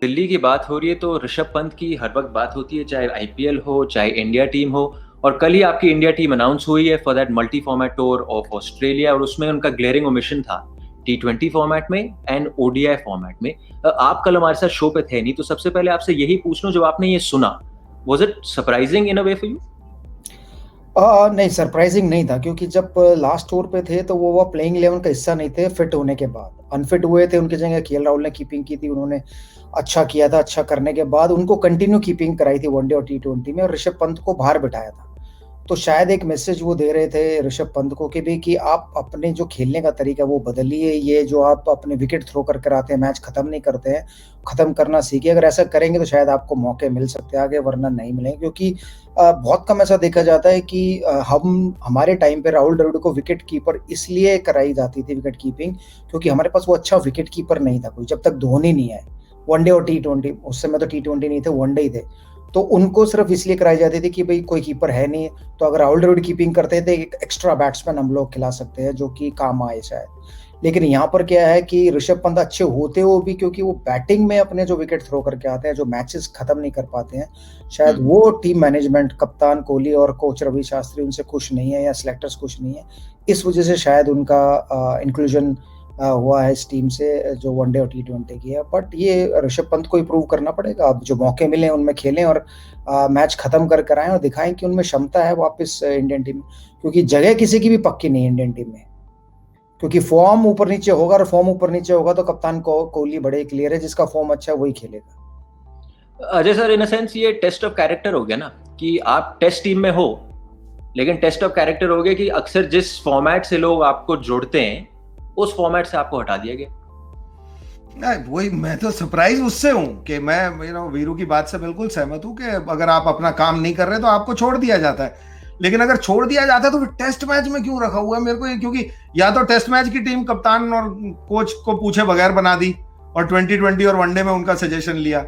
दिल्ली की बात हो रही है तो ऋषभ पंत की हर वक्त बात होती है, चाहे आईपीएल हो चाहे इंडिया टीम हो। और कल ही आपकी इंडिया टीम अनाउंस हुई है for that multi format tour of Australia, और उसमें उनका ग्लेयरिंग ओमिशन था T20 फॉर्मेट में एंड ओडीआई फॉर्मेट में। आप कल हमारे साथ शो पे थे नहीं, तो सबसे पहले आपसे यही पूछ लूं, जब आपने ये सुना, was it surprising in a way for you? नहीं, सरप्राइजिंग नहीं था, क्योंकि जब लास्ट टूर पे थे तो वो प्लेइंग 11 का हिस्सा नहीं थे फिट होने के बाद। अनफिट हुए थे, उनकी जगह केएल राहुल ने कीपिंग की थी, उन्होंने अच्छा किया था। अच्छा करने के बाद उनको कंटिन्यू कीपिंग कराई थी वनडे और T20 में, और ऋषभ पंत को बाहर बिठाया था। तो शायद एक मैसेज वो दे रहे थे ऋषभ पंत को कि भी कि आप अपने जो खेलने का तरीका वो बदलिए। ये जो आप अपने विकेट थ्रो करके आते हैं, मैच खत्म नहीं करते हैं, खत्म करना सीखिए। अगर ऐसा करेंगे तो शायद आपको मौके मिल सकते हैं आगे, वरना नहीं मिलेंगे। क्योंकि बहुत कम ऐसा देखा जाता है कि हम हमारे टाइम पे राहुल द्रविड़ को विकेट कीपर इसलिए कराई जाती थी विकेट कीपिंग, क्योंकि हमारे पास वो अच्छा विकेट कीपर नहीं था कोई, जब तक धोनी नहीं आए। वनडे और T20, उस समय तो T20 नहीं थे, वनडे ही थे। तो उनको सिर्फ इसलिए कराई जाती थी कि भाई कोई कीपर है नहीं, तो अगर राहुल द्रविड़ कीपिंग करते थे एक एक्स्ट्रा बैट्समैन हम लोग खिला सकते हैं जो कि काम आए शायद। लेकिन यहाँ पर क्या है कि ऋषभ पंत अच्छे होते हो भी, क्योंकि वो बैटिंग में अपने जो विकेट थ्रो करके आते हैं, जो मैचेस खत्म नहीं कर पाते हैं, शायद वो टीम मैनेजमेंट, कप्तान कोहली और कोच रवि शास्त्री उनसे खुश नहीं है, या सिलेक्टर्स खुश नहीं है। इस वजह से शायद उनका इंक्लूजन हुआ है इस टीम से, जो वनडे और T20 की है। बट ये ऋषभ पंत को इम्प्रूव करना पड़ेगा। अब जो मौके मिले उनमें खेलें और मैच खत्म कर कर आए और दिखाएं कि उनमें क्षमता है वापस इंडियन टीम में। क्योंकि जगह किसी की भी पक्की नहीं है इंडियन टीम में, क्योंकि फॉर्म ऊपर नीचे होगा, और फॉर्म ऊपर नीचे होगा तो कप्तान कोहली बड़े क्लियर है, जिसका फॉर्म अच्छा है वही खेलेगा। Ajay sir, in a sense ये टेस्ट ऑफ कैरेक्टर हो गया ना, कि आप टेस्ट टीम में हो, लेकिन टेस्ट ऑफ कैरेक्टर हो गया कि अक्सर जिस फॉर्मेट से लोग आपको जोड़ते हैं उस फॉर्मेट से आपको हटा दिया गया। नहीं, वही मैं तो सरप्राइज उससे हूं कि मैं वीरू की बात से बिल्कुल सहमत हूं कि अगर आप अपना काम नहीं कर रहे तो आपको छोड़ दिया जाता है। लेकिन अगर छोड़ दिया जाता है तो फिर टेस्ट मैच में क्यों रखा हुआ है मेरे को ये? क्योंकि या तो टेस्ट मैच की टीम कप्तान और कोच को पूछे बगैर बना दी और 2020 और वनडे में उनका सजेशन लिया,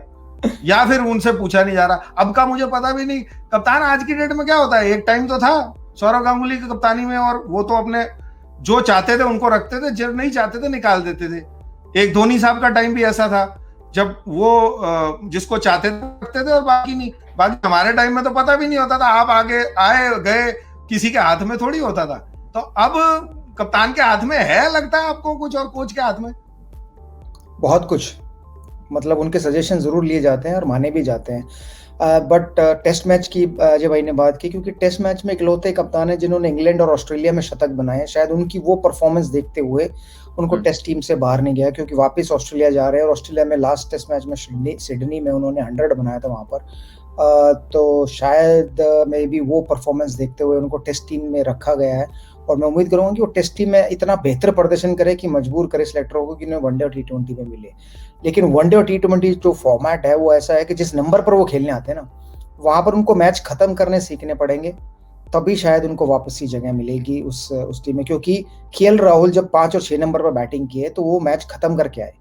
या फिर उनसे पूछा नहीं जा रहा। अब का मुझे पता भी नहीं कप्तान आज की डेट में क्या होता है। एक टाइम तो था सौरव गांगुली की कप्तानी में, और वो तो अपने जो चाहते थे उनको रखते थे, जो नहीं चाहते थे निकाल देते थे। एक धोनी साहब का टाइम भी ऐसा था, जब वो जिसको चाहते थे रखते थे और बाकी नहीं। बाकी हमारे टाइम में तो पता भी नहीं होता था, आप आगे आए गए किसी के हाथ में थोड़ी होता था। तो अब कप्तान के हाथ में है, लगता है आपको कुछ, और कोच के हाथ में बहुत कुछ। मतलब उनके सजेशन जरूर लिए जाते हैं और माने भी जाते हैं। बट टेस्ट मैच की अजय भाई ने बात की, क्योंकि टेस्ट मैच में इकलौते कप्तान है जिन्होंने इंग्लैंड और ऑस्ट्रेलिया में शतक बनाए। शायद उनकी वो परफॉर्मेंस देखते हुए उनको टेस्ट टीम से बाहर नहीं गया, क्योंकि वापस ऑस्ट्रेलिया जा रहे हैं, और ऑस्ट्रेलिया में लास्ट टेस्ट मैच में सिडनी में उन्होंने 100 बनाया था वहां पर। तो शायद मे बी वो परफॉर्मेंस देखते हुए उनको टेस्ट टीम में रखा गया है। और मैं उम्मीद करूंगा कि वो टेस्ट टीम में इतना बेहतर प्रदर्शन करे कि मजबूर करे सिलेक्टरों को कि उन्हें वनडे और T20 में मिले। लेकिन वनडे और T20 जो फॉर्मेट है वो ऐसा है कि जिस नंबर पर वो खेलने आते हैं ना, वहां पर उनको मैच खत्म करने सीखने पड़ेंगे, तभी शायद उनको वापसी जगह मिलेगी उस टीम में। क्योंकि केएल राहुल जब 5 और 6 नंबर पर बैटिंग किए तो वो मैच खत्म करके आए।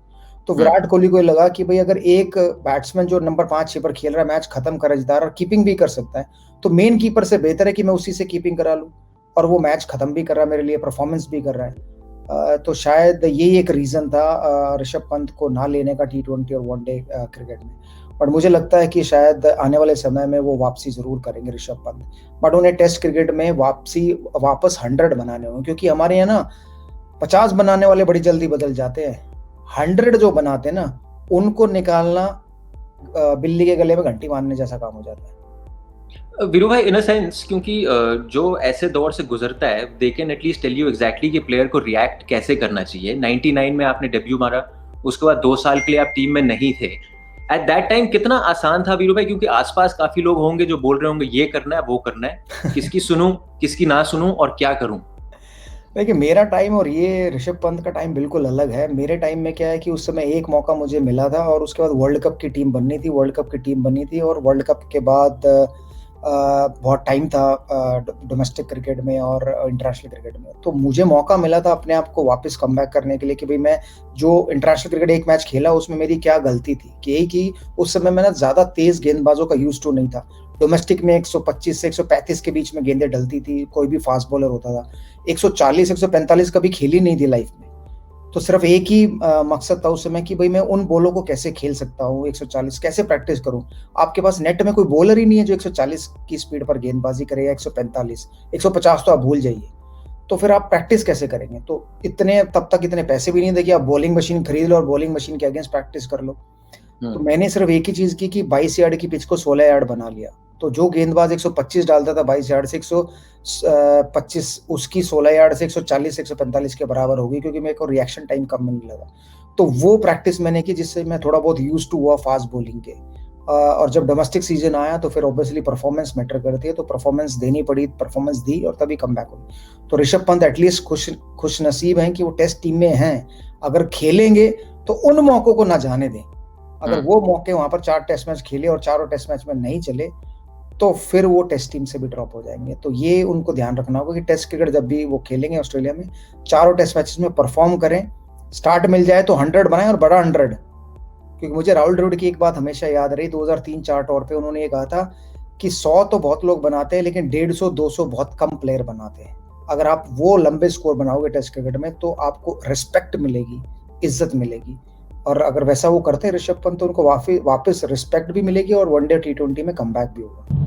तो विराट कोहली को लगा कि भाई अगर एक बैट्समैन जो नंबर 5-6 पर खेल रहा है मैच खत्म कर रहा है और कीपिंग भी कर सकता है, तो मेन कीपर से बेहतर है कि मैं उसी से कीपिंग करा लूं, और वो मैच खत्म भी कर रहा है मेरे लिए, परफॉर्मेंस भी कर रहा है। तो शायद ये एक रीजन था ऋषभ पंत को ना लेने का T20 और वनडे क्रिकेट में। बट मुझे लगता है कि शायद आने वाले समय में वो वापसी जरूर करेंगे ऋषभ पंत। बट उन्हें टेस्ट क्रिकेट में वापस 100 बनाने होंगे, क्योंकि हमारे यहाँ ना 50 बनाने वाले बड़ी जल्दी बदल जाते हैं। 100 जो बनाते हैं ना, उनको निकालना बिल्ली के गले में घंटी मारने जैसा काम हो जाता है। वीरू भाई, इन अ सेंस, क्योंकि जो ऐसे दौर से गुजरता है, they can at least tell you exactly कि प्लेयर को रिएक्ट कैसे करना चाहिए। 99 में आपने डेब्यू मारा, उसके बाद 2 साल के लिए आप टीम में नहीं थे। एट दैट टाइम कितना आसान था वीरू भाई? क्योंकि आसपास काफी लोग होंगे जो बोल रहे होंगे ये करना है वो करना है, किसकी सुनूं किसकी ना सुनूं और क्या करूं। देखिए, मेरा टाइम और ये ऋषभ पंत का टाइम बिल्कुल अलग है। मेरे टाइम में क्या है कि उस समय एक मौका मुझे मिला था, और उसके बाद वर्ल्ड कप की टीम बननी थी, वर्ल्ड कप की टीम बनी थी। और वर्ल्ड कप के बाद बहुत टाइम था डोमेस्टिक क्रिकेट में और इंटरनेशनल क्रिकेट में, तो मुझे मौका मिला था अपने आप को वापस कमबैक करने के लिए कि भाई मैं जो इंटरनेशनल क्रिकेट एक मैच खेला उसमें मेरी क्या गलती थी। कि यही कि उस समय मैं ना ज्यादा तेज गेंदबाजों का यूज टू नहीं था। डोमेस्टिक में 125 से 135 के बीच में गेंदें डलती थी, कोई भी फास्ट बॉलर होता था। 140 145 कभी खेली नहीं थी लाइफ में। तो सिर्फ एक ही मकसद था उस समय कि भाई मैं उन बॉलों को कैसे खेल सकता हूँ, 140 कैसे प्रैक्टिस करूँ। आपके पास नेट में कोई बॉलर ही नहीं है जो 140 की स्पीड पर गेंदबाजी करे, या 145, 150 तो आप भूल जाइए। तो फिर आप प्रैक्टिस कैसे करेंगे? तो तब तक इतने पैसे भी नहीं थे कि आप बॉलिंग मशीन खरीद लो और बॉलिंग मशीन के अगेंस्ट प्रैक्टिस कर लो। तो मैंने सिर्फ एक ही चीज की कि 22 यार्ड की पिच को 16 यार्ड बना लिया। तो जो गेंदबाज 125 डालता था 22 यार्ड से, 125 उसकी 16 यार्ड से 140 145 के बराबर होगी, क्योंकि मेरे को रिएक्शन टाइम कम मिलने लगा। तो वो प्रैक्टिस मैंने की, जिससे मैं थोड़ा बहुत यूज टू हुआ फास्ट बॉलिंग के। और जब डोमेस्टिक सीजन आया तो फिर ऑब्वियसली परफॉर्मेंस मैटर करती है, तो परफॉर्मेंस देनी पड़ी, परफॉर्मेंस दी और तभी कम बैक हुई। तो ऋषभ पंत एटलीस्ट खुश नसीब हैं कि वो टेस्ट टीम में हैं। अगर खेलेंगे तो उन मौकों को ना जाने दें। अगर वो मौके वहां पर 4 टेस्ट मैच खेले और चारों टेस्ट मैच में नहीं चले, तो फिर वो टेस्ट टीम से भी ड्रॉप हो जाएंगे। तो ये उनको ध्यान रखना होगा कि टेस्ट क्रिकेट जब भी वो खेलेंगे ऑस्ट्रेलिया में, चारों टेस्ट मैचेस में परफॉर्म करें। स्टार्ट मिल जाए तो 100 बनाएं, और बड़ा 100। क्योंकि मुझे राहुल द्रविड़ की एक बात हमेशा याद रही, 2003-4 टूर पे उन्होंने ये कहा था कि 100 तो बहुत लोग बनाते हैं, लेकिन 150-200 बहुत कम प्लेयर बनाते हैं। अगर आप वो लंबे स्कोर बनाओगे टेस्ट क्रिकेट में, तो आपको रिस्पेक्ट मिलेगी, इज्जत मिलेगी। और अगर वैसा वो करते हैं ऋषभ पंत, तो उनको वापस रिस्पेक्ट भी मिलेगी और वनडे T20 में कमबैक भी होगा।